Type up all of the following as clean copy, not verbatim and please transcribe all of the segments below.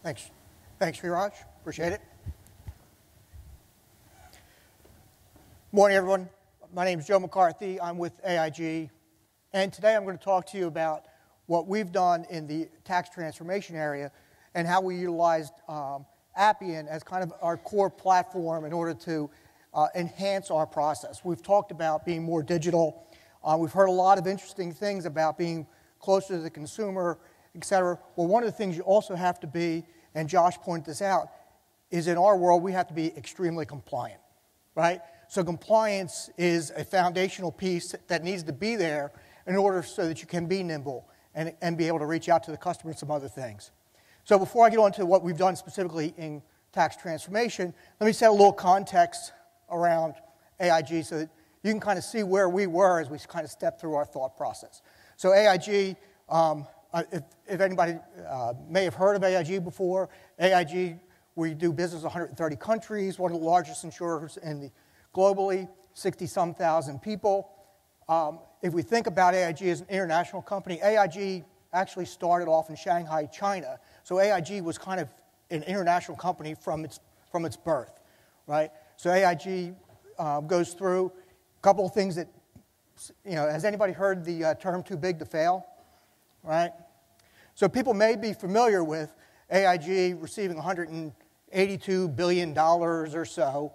Thanks. Thanks, Sriraj. Appreciate it. Morning, everyone. My name is Joe McCarthy. I'm with AIG. And today I'm going to talk to you about what we've done in the tax transformation area and how we utilized Appian as kind of our core platform in order to enhance our process. We've talked about being more digital. We've heard a lot of interesting things about being closer to the consumer, et cetera. Well, one of the things you also have to be, and Josh pointed this out, is in our world we have to be extremely compliant, right? So compliance is a foundational piece that needs to be there in order so that you can be nimble and be able to reach out to the customer and some other things. So before I get on to what we've done specifically in tax transformation, let me set a little context around AIG so that you can kind of see where we were as we kind of step through our thought process. So AIG, if anybody may have heard of AIG before, AIG, we do business in 130 countries, one of the largest insurers globally, 60-some thousand people. If we think about AIG as an international company, AIG actually started off in Shanghai, China. So AIG was kind of an international company from its birth, right? So AIG goes through a couple of things that, has anybody heard the term too big to fail, right? So people may be familiar with AIG receiving $182 billion or so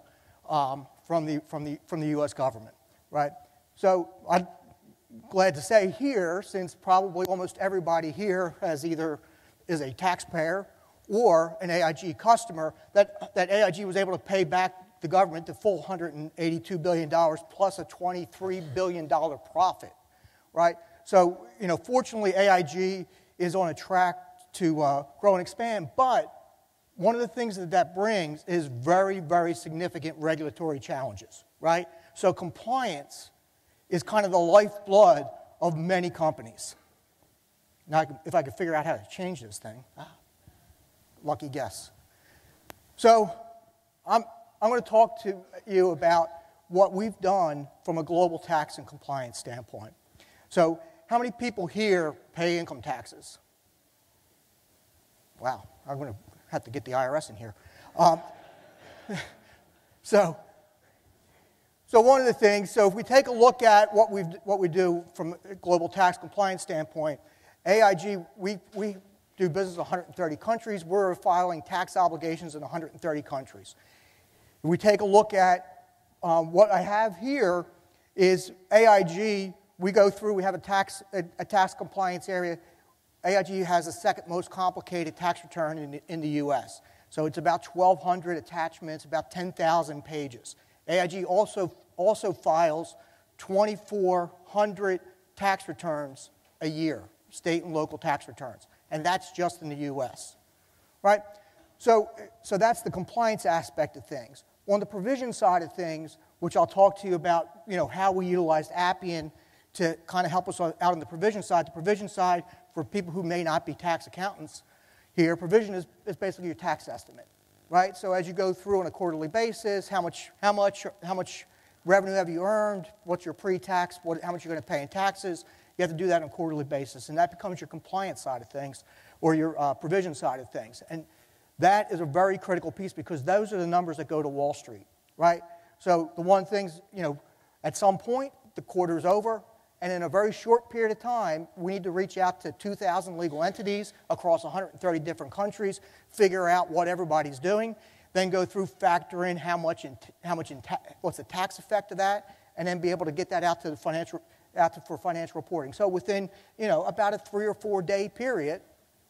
from the U.S. government, right? So I'm glad to say here, since probably almost everybody here is a taxpayer or an AIG customer, that AIG was able to pay back the government the full $182 billion plus a $23 billion profit, right? So, fortunately, AIG is on a track to grow and expand, but one of the things that brings is very, very significant regulatory challenges, right? So compliance is kind of the lifeblood of many companies. Now, if I could figure out how to change this thing, lucky guess. So I'm going to talk to you about what we've done from a global tax and compliance standpoint. So how many people here pay income taxes? Wow, I'm going to have to get the IRS in here. So one of the things, if we take a look at what we do from a global tax compliance standpoint, AIG, we do business in 130 countries. We're filing tax obligations in 130 countries. If we take a look at what I have here is AIG, we go through, we have a tax compliance area. AIG has the second most complicated tax return in the U.S. So it's about 1,200 attachments, about 10,000 pages. AIG also files 2,400 tax returns a year, state and local tax returns, and that's just in the U.S., right? So that's the compliance aspect of things. On the provision side of things, which I'll talk to you about, how we utilized Appian to kind of help us out on the provision side, for people who may not be tax accountants here, provision is basically your tax estimate, right? So as you go through on a quarterly basis, how much revenue have you earned? What's your pre-tax? How much you're going to pay in taxes? You have to do that on a quarterly basis, and that becomes your compliance side of things or your provision side of things. And that is a very critical piece because those are the numbers that go to Wall Street, right? So the one thing's, at some point, the quarter's over, and in a very short period of time, we need to reach out to 2,000 legal entities across 130 different countries, figure out what everybody's doing, then go through, factor in what's the tax effect of that, and then be able to get that out to for financial reporting. So within, about a 3 or 4 day period,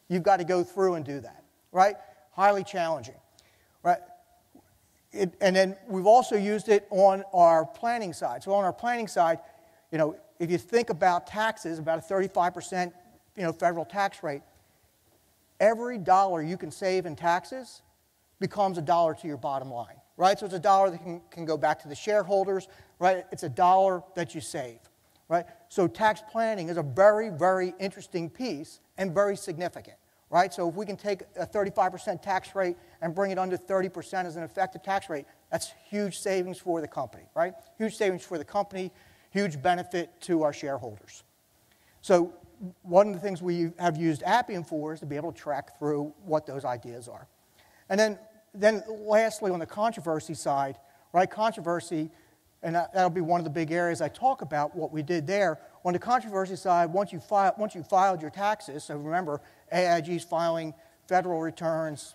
you've got to go through and do that, right? Highly challenging, right? And then we've also used it on our planning side. So on our planning side, if you think about taxes, about a 35% federal tax rate, every dollar you can save in taxes becomes a dollar to your bottom line, right? So it's a dollar that can go back to the shareholders, right? It's a dollar that you save, right? So tax planning is a very, very interesting piece and very significant, right? So if we can take a 35% tax rate and bring it under 30% as an effective tax rate, that's huge savings for the company, right? Huge savings for the company, huge benefit to our shareholders. So one of the things we have used Appian for is to be able to track through what those ideas are. And then lastly, on the controversy side, right, controversy, and that'll be one of the big areas I talk about what we did there. On the controversy side, once you filed your taxes, so remember, AIG's filing federal returns,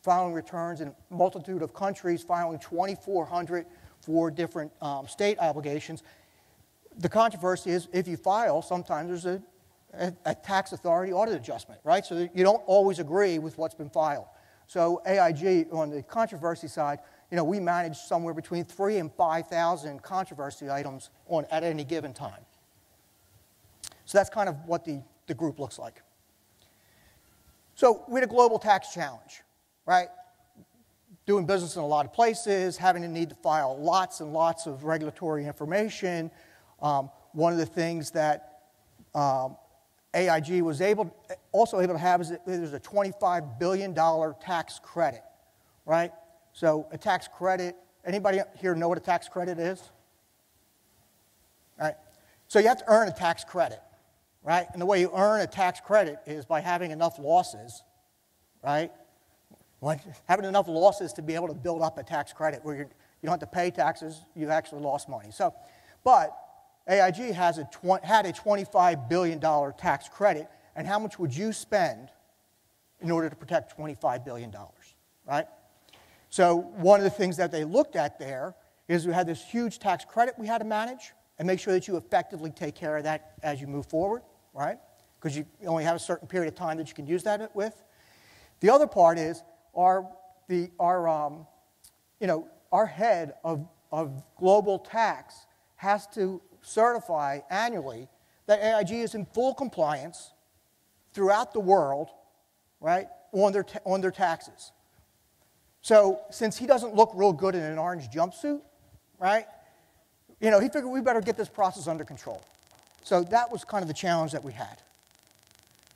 filing returns in a multitude of countries, filing 2,400 for different state obligations. The controversy is if you file, sometimes there's a tax authority audit adjustment, right? So you don't always agree with what's been filed. So AIG, on the controversy side, we manage somewhere between 3,000 and 5,000 controversy items at any given time. So that's kind of what the group looks like. So we had a global tax challenge, right? Doing business in a lot of places, having the need to file lots and lots of regulatory information. One of the things that AIG was also able to have is that there's a $25 billion tax credit, right? So a tax credit, anybody here know what a tax credit is? All right. So you have to earn a tax credit, right? And the way you earn a tax credit is by having enough losses, right? Having enough losses to be able to build up a tax credit where you don't have to pay taxes, you've actually lost money. So, but AIG had a $25 billion tax credit, and how much would you spend in order to protect $25 billion, right? So one of the things that they looked at there is we had this huge tax credit we had to manage and make sure that you effectively take care of that as you move forward, right? Because you only have a certain period of time that you can use that with. The other part is our head of global tax has to certify annually that AIG is in full compliance throughout the world, right, on their taxes. So since he doesn't look real good in an orange jumpsuit, right, he figured we better get this process under control. So that was kind of the challenge that we had.